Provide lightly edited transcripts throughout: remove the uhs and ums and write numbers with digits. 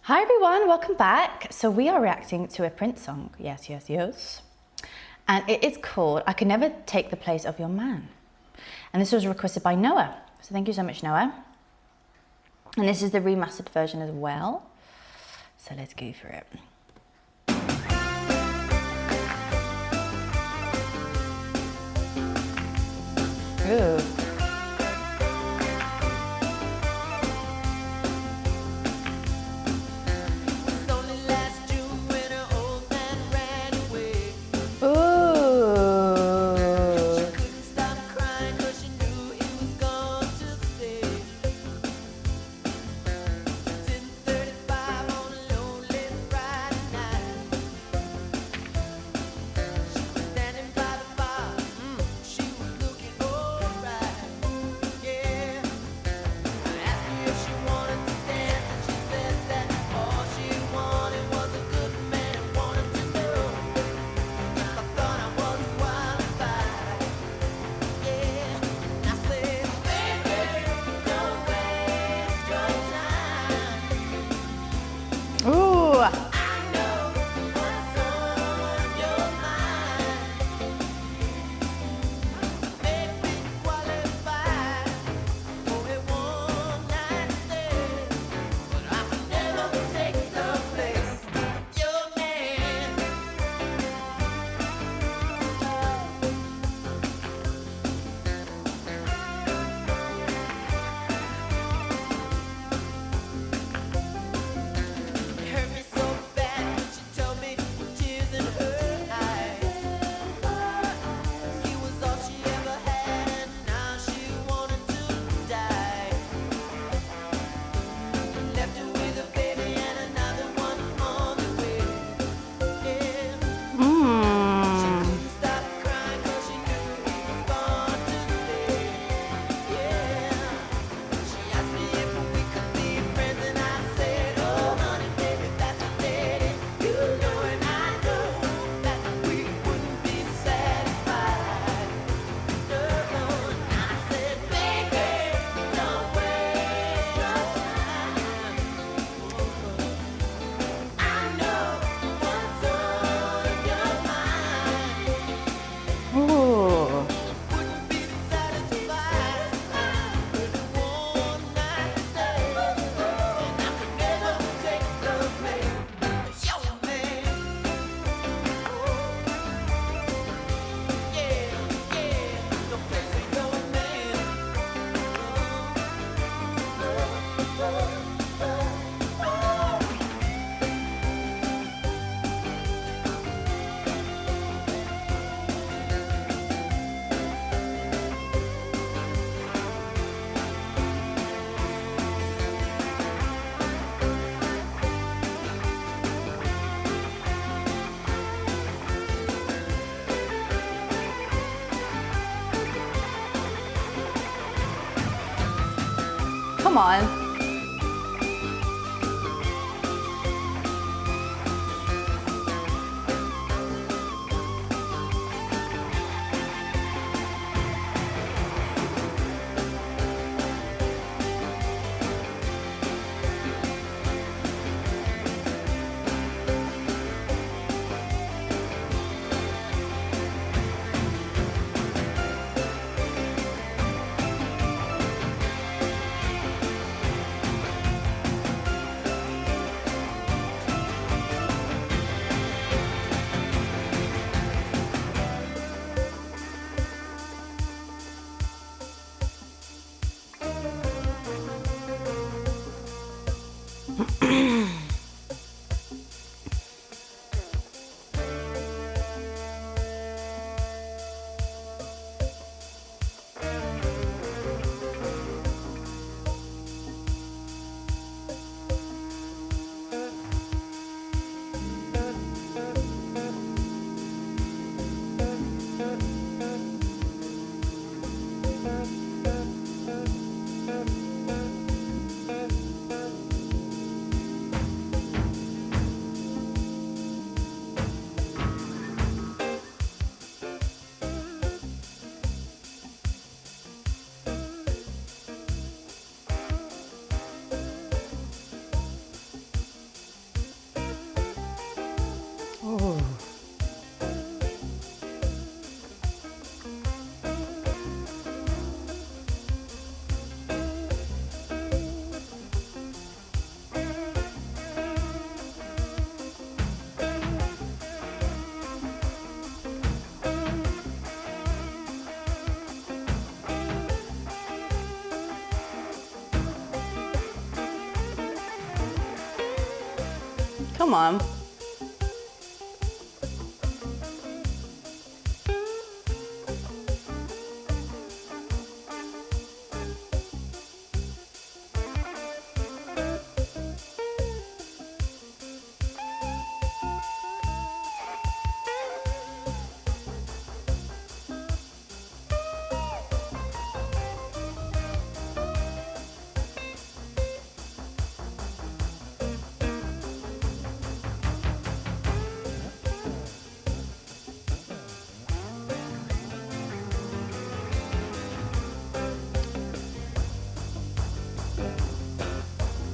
Hi everyone, welcome back. So we are reacting to a Prince song. Yes, yes, yes. And it is called I Could Never Take the Place of Your Man. And this was requested by Noah. So thank you so much, Noah. And this is the remastered version as well. So let's go for it. Ooh. Come on. Come on.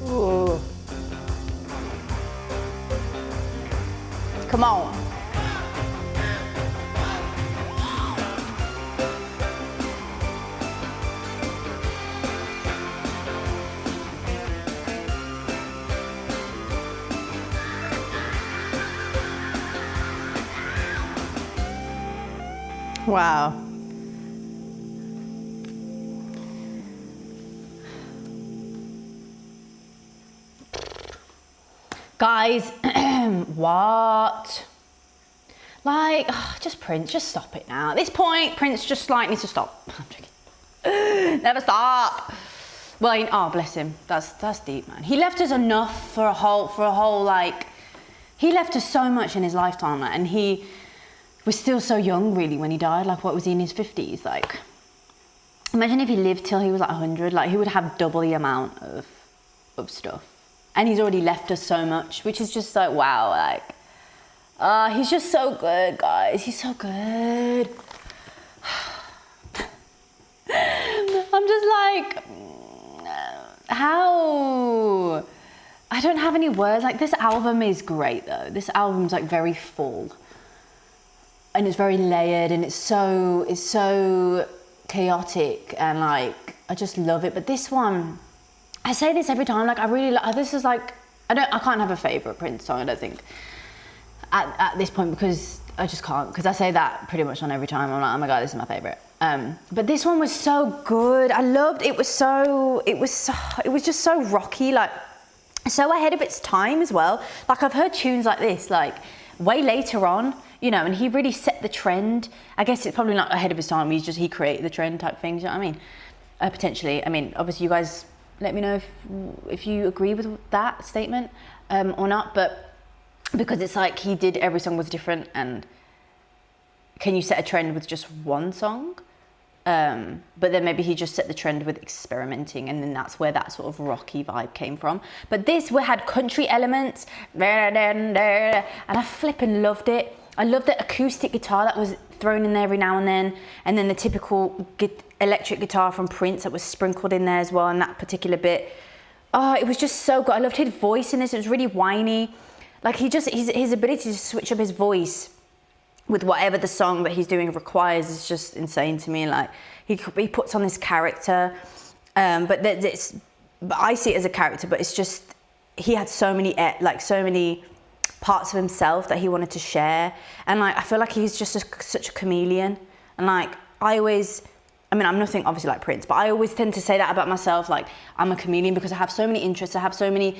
Ooh. Come on. Wow. Guys, what? Like, oh, just Prince, just stop it now. At this point, Prince just like needs to stop. I'm joking. Never stop. Well, oh, bless him. That's deep, man. He left us enough for a whole like, he left us so much in his lifetime, like, and he was still so young, really, when he died. Like, what was he, in his 50s? Like, imagine if he lived till he was like 100. Like, he would have double the amount of stuff. And he's already left us so much, which is just like, wow, like, he's just so good, guys. He's so good. I'm just like, how? I don't have any words. Like, this album is great, though. This album's like very full. And it's very layered, and it's so chaotic, and like, I just love it. But this one, I say this every time, like, I really like, this is like, I can't have a favourite Prince song, I don't think, at this point, because I just can't, because I say that pretty much on every time. I'm like, oh my God, this is my favourite. But this one was so good. I loved, it was just so rocky, like, so ahead of its time as well. Like, I've heard tunes like this, like, way later on, you know, and he really set the trend. I guess it's probably not ahead of his time, he created the trend type things, you know what I mean? Potentially. I mean, obviously you guys, let me know if you agree with that statement or not, but because it's like he did, every song was different, and can you set a trend with just one song? But then maybe he just set the trend with experimenting, and then that's where that sort of rocky vibe came from. But this had country elements, and I flipping loved it. I loved the acoustic guitar that was thrown in there every now and then the typical electric guitar from Prince that was sprinkled in there as well in that particular bit. Oh, it was just so good. I loved his voice in this. It was really whiny. Like, his ability to switch up his voice with whatever the song that he's doing requires is just insane to me. Like, he puts on this character, but I see it as a character, but it's just, he had so many parts of himself that he wanted to share, and like, I feel like he's just such a chameleon. And like, I'm nothing obviously like Prince, but I always tend to say that about myself, like, I'm a chameleon, because I have so many interests. I have so many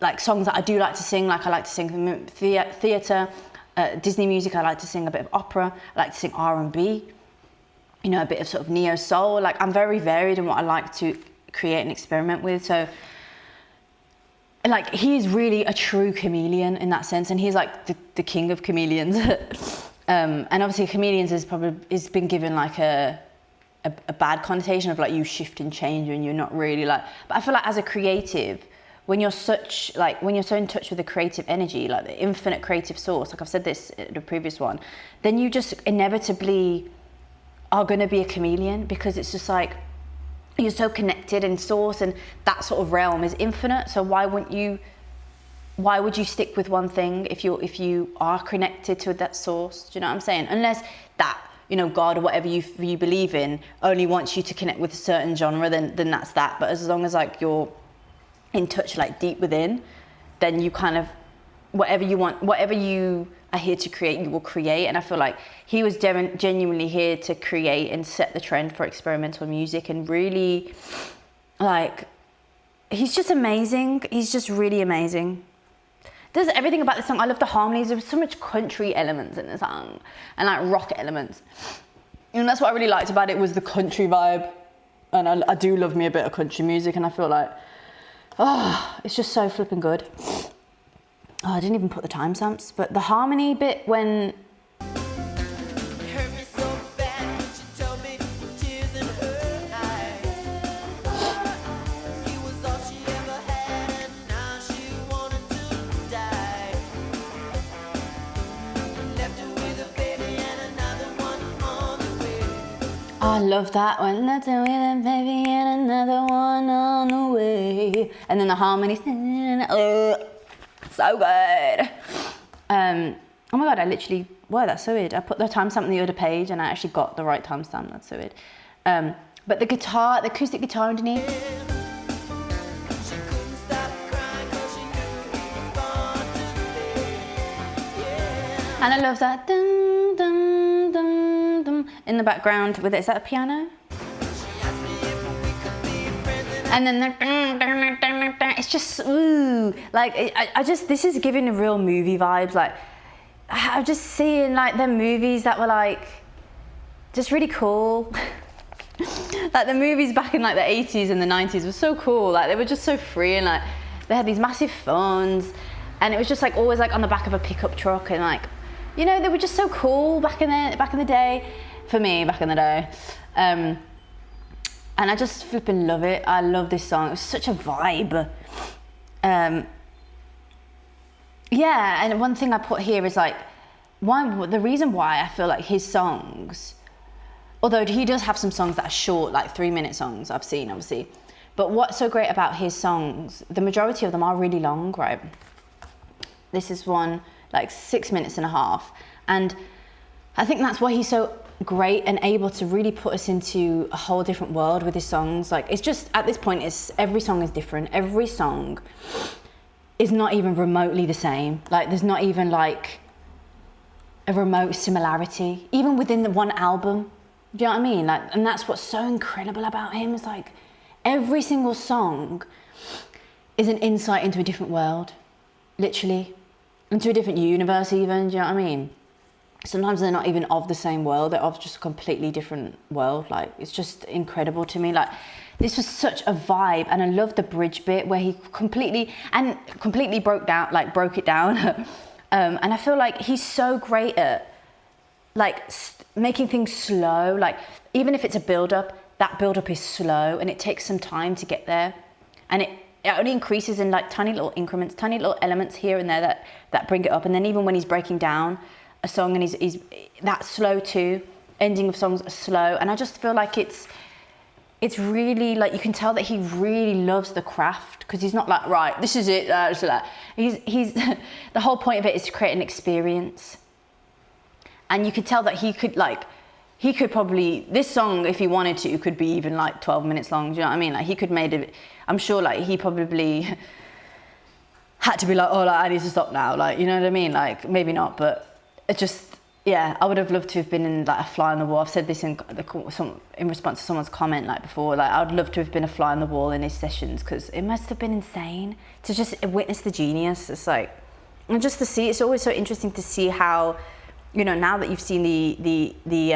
like songs that I do like to sing. Like, I like to sing theatre, Disney music. I like to sing a bit of opera. I like to sing R&B, you know, a bit of sort of neo soul. Like, I'm very varied in what I like to create and experiment with. So like, he is really a true chameleon in that sense, and he's like the king of chameleons. And obviously chameleons is been given like a bad connotation of like, you shift and change and you're not really like, but I feel like as a creative, when you're so in touch with the creative energy, like the infinite creative source, like I've said this in the previous one, then you just inevitably are going to be a chameleon, because it's just like, you're so connected in source, and that sort of realm is infinite. So why would you stick with one thing if you are connected to that source? Do you know what I'm saying? Unless that, you know, God or whatever you believe in only wants you to connect with a certain genre, then that's that. But as long as like you're in touch, like deep within, then you kind of, whatever you want, whatever you are here to create, you will create. And I feel like he was genuinely here to create and set the trend for experimental music, and really, like, he's just amazing. He's just really amazing. does everything about the song. I love the harmonies. There was so much country elements in the song and like rock elements. And that's what I really liked about it, was the country vibe. And I do love me a bit of country music, and I feel like, it's just so flipping good. Oh, I didn't even put the timestamps, but the harmony bit when... I love that one. Let's do it, baby, and another one on the way. And then the harmonies. So good. Oh my God, I literally, wow, that's so weird. I put the timestamp on the other page and I actually got the right timestamp. That's so weird. But the guitar, the acoustic guitar underneath. And I love that dum, dum, dum, dum in the background with it. Is that a piano? And then the, it's just, ooh, like, I just, this is giving a real movie vibes. Like, I'm just seeing like the movies that were like, just really cool. Like the movies back in like the 80s and the 90s were so cool. Like they were just so free, and like they had these massive phones, and it was just like always like on the back of a pickup truck, and like, you know, they were just so cool back in the day, for me, back in the day. And I just flipping love it. I love this song. It was such a vibe. Yeah, and one thing I put here is like, the reason why I feel like his songs, although he does have some songs that are short, like 3-minute songs I've seen, obviously. But what's so great about his songs, the majority of them are really long, right? This is one, like 6 minutes and a half. And I think that's why he's so great and able to really put us into a whole different world with his songs. Like, it's just, at this point, every song is different. Every song is not even remotely the same. Like, there's not even like a remote similarity, even within the one album. Do you know what I mean? Like, and that's what's so incredible about him, is like, every single song is an insight into a different world, literally, into a different universe even, do you know what I mean? Sometimes they're not even of the same world, they're of just a completely different world. Like, it's just incredible to me. Like, this was such a vibe, and I love the bridge bit where he completely broke it down. And I feel like he's so great at like making things slow. Like, even if it's a build-up, that build-up is slow and it takes some time to get there. And it only increases in like tiny little increments, tiny little elements here and there that bring it up. And then even when he's breaking down a song, and he's that slow too, ending of songs are slow. And I just feel like it's really like, you can tell that he really loves the craft, because he's not like, right, this is it, he's the whole point of it is to create an experience. And you could tell that he could probably, this song, if he wanted to, could be even like 12 minutes long. Do you know what I mean? Like, he could made it, I'm sure like he probably had to be like, oh, like, I need to stop now. Like, you know what I mean? Like, maybe not, but it just, yeah, I would have loved to have been in like a fly on the wall. I've said this in response to someone's comment like before. Like, I would love to have been a fly on the wall in his sessions, because it must have been insane to just witness the genius. It's like, and just to see, it's always so interesting to see how, you know, now that you've seen the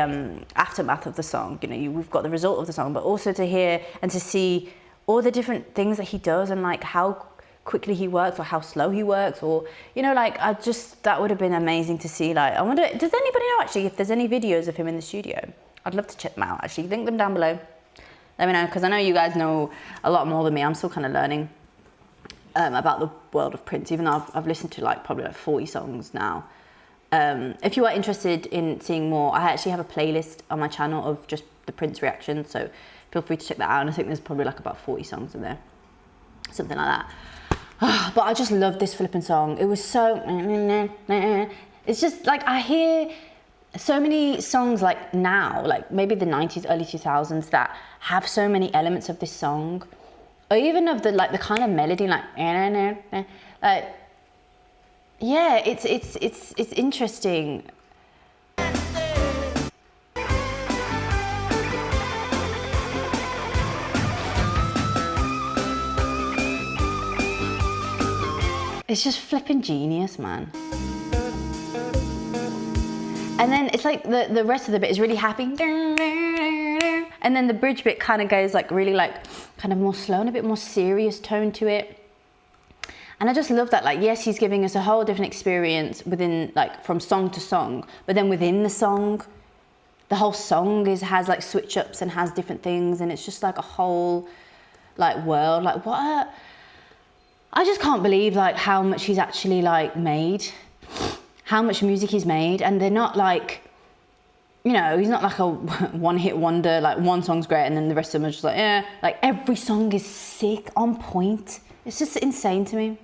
aftermath of the song, you know, we've got the result of the song, but also to hear and to see all the different things that he does, and like how quickly he works or how slow he works, or, you know, like, that would have been amazing to see. Like, I wonder, does anybody know actually if there's any videos of him in the studio? I'd love to check them out, actually. Link them down below. Let me know, because I know you guys know a lot more than me. I'm still kind of learning about the world of Prince, even though I've listened to like probably like 40 songs now. If you are interested in seeing more, I actually have a playlist on my channel of just the Prince reactions, so feel free to check that out. And I think there's probably like about 40 songs in there, something like that. But I just love this flipping song. It was so, it's just like, I hear so many songs like now, like maybe the 90s, early 2000s, that have so many elements of this song, or even of the like the kind of melody, like yeah, it's interesting. It's just flipping genius, man. And then it's like the rest of the bit is really happy. And then the bridge bit kind of goes like really like kind of more slow and a bit more serious tone to it. And I just love that, like, yes, he's giving us a whole different experience within, like, from song to song, but then within the song, the whole song has like switch ups and has different things, and it's just like a whole like world. Like, I just can't believe like how much he's actually like made, how much music he's made. And they're not like, you know, he's not like a one-hit wonder, like one song's great and then the rest of them are just like, yeah. Like, every song is sick, on point. It's just insane to me.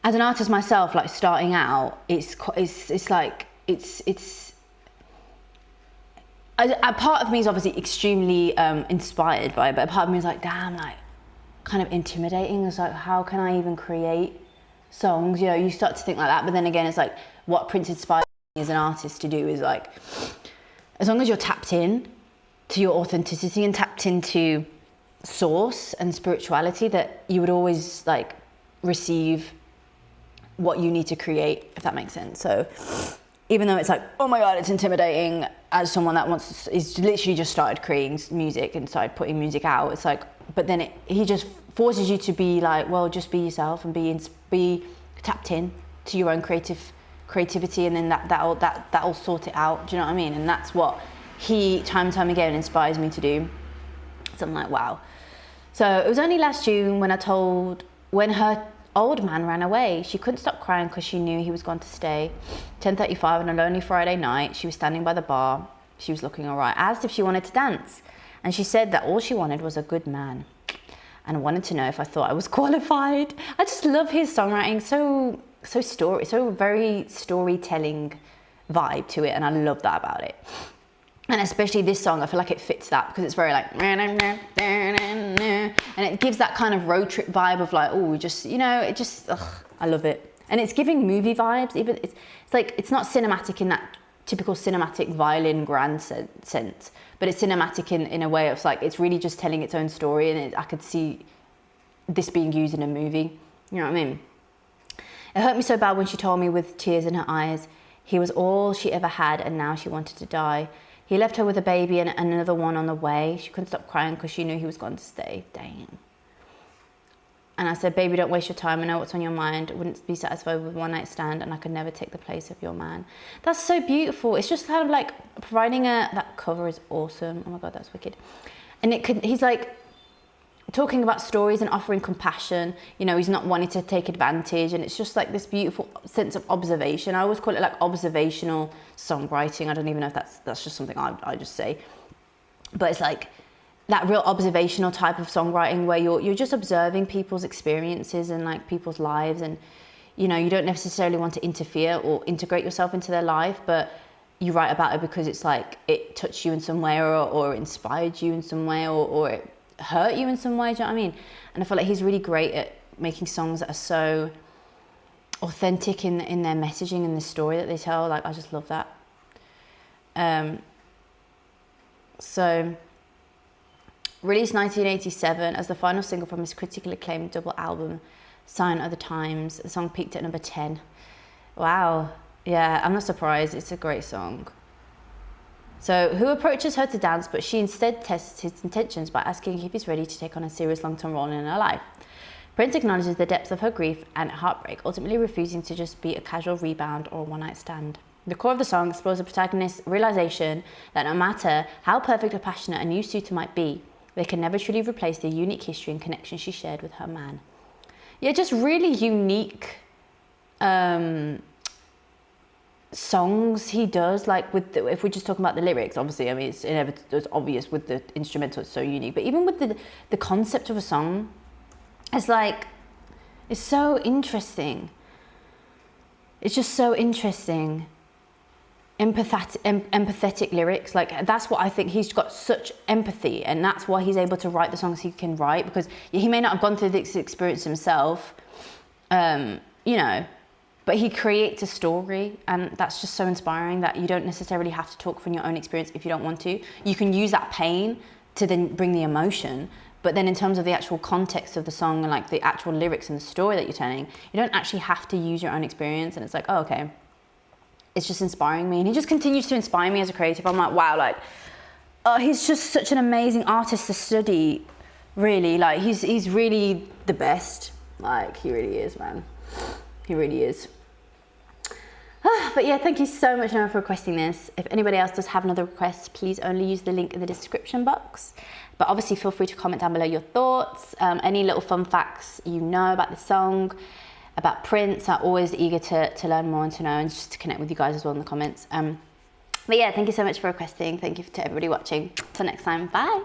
As an artist myself, like starting out, it's like, a part of me is obviously extremely inspired by it, but a part of me is like, damn, like kind of intimidating. It's like, how can I even create songs? You know, you start to think like that, but then again, it's like what Prince inspired me as an artist to do is like, as long as you're tapped in to your authenticity and tapped into source and spirituality, that you would always like receive what you need to create, if that makes sense. So even though it's like, oh my God, it's intimidating, as someone that is literally just started creating music and started putting music out, it's like, but then he just forces you to be like, well, just be yourself and be tapped in to your own creativity, and then that'll sort it out. Do you know what I mean? And that's what he time and time again inspires me to do. So I'm like, wow. So it was only last June when her old man ran away. She couldn't stop crying because she knew he was gone to stay. 10:35 on a lonely Friday night, she was standing by the bar. She was looking all right. I asked if she wanted to dance, and she said that all she wanted was a good man, and wanted to know if I thought I was qualified. I just love his songwriting, so very storytelling vibe to it, and I love that about it. And especially this song, I feel like it fits that because it's very like, and it gives that kind of road trip vibe of like, oh, just, you know, it just, I love it. And it's giving movie vibes. Even it's like, it's not cinematic in that typical cinematic violin grand sense, but it's cinematic in a way of like, it's really just telling its own story, and I could see this being used in a movie. You know what I mean? It hurt me so bad when she told me with tears in her eyes, he was all she ever had and now she wanted to die. He left her with a baby and another one on the way. She couldn't stop crying because she knew he was going to stay. Dang. And I said, baby, don't waste your time. I know what's on your mind. I wouldn't be satisfied with one night stand, and I could never take the place of your man. That's so beautiful. It's just kind of like providing that cover is awesome. Oh my God, that's wicked. And he's like talking about stories and offering compassion. You know, he's not wanting to take advantage, and it's just like this beautiful sense of observation. I always call it like observational songwriting. I don't even know if that's just something I just say, but it's like that real observational type of songwriting where you're just observing people's experiences and like people's lives, and you know, you don't necessarily want to interfere or integrate yourself into their life, but you write about it because it's like it touched you in some way, or inspired you in some way, or it hurt you in some way. Do you know what I mean? And I feel like he's really great at making songs that are so authentic in their messaging and the story that they tell. Like, I just love that. So released 1987 as the final single from his critically acclaimed double album Sign of the Times, the song peaked at number 10. Wow. Yeah, I'm not surprised. It's a great song. So, who approaches her to dance, but she instead tests his intentions by asking if he's ready to take on a serious long-term role in her life. Prince acknowledges the depths of her grief and heartbreak, ultimately refusing to just be a casual rebound or a one-night stand. The core of the song explores the protagonist's realization that no matter how perfect or passionate a new suitor might be, they can never truly replace the unique history and connection she shared with her man. Yeah, just really unique songs he does, like if we're just talking about the lyrics, obviously, I mean, it's obvious with the instrumental, it's so unique, but even with the concept of a song, it's like, it's so interesting. It's just so interesting. Empathetic lyrics, like that's what I think. He's got such empathy, and that's why he's able to write the songs he can write, because he may not have gone through this experience himself, you know, but he creates a story, and that's just so inspiring that you don't necessarily have to talk from your own experience if you don't want to. You can use that pain to then bring the emotion, But then in terms of the actual context of the song and like the actual lyrics and the story that you're telling, you don't actually have to use your own experience. And it's like, oh, okay, it's just inspiring me. And he just continues to inspire me as a creative. I'm like, wow, like, oh, he's just such an amazing artist to study, really. Like, he's really the best. Like, he really is, man. He really is. But yeah, thank you so much, Noah, for requesting this. If anybody else does have another request, please only use the link in the description box. But obviously feel free to comment down below your thoughts, any little fun facts you know about the song, about Prince. I'm always eager to learn more and to know, and just to connect with you guys as well in the comments. But yeah, thank you so much for requesting. Thank you to everybody watching. Till next time, bye.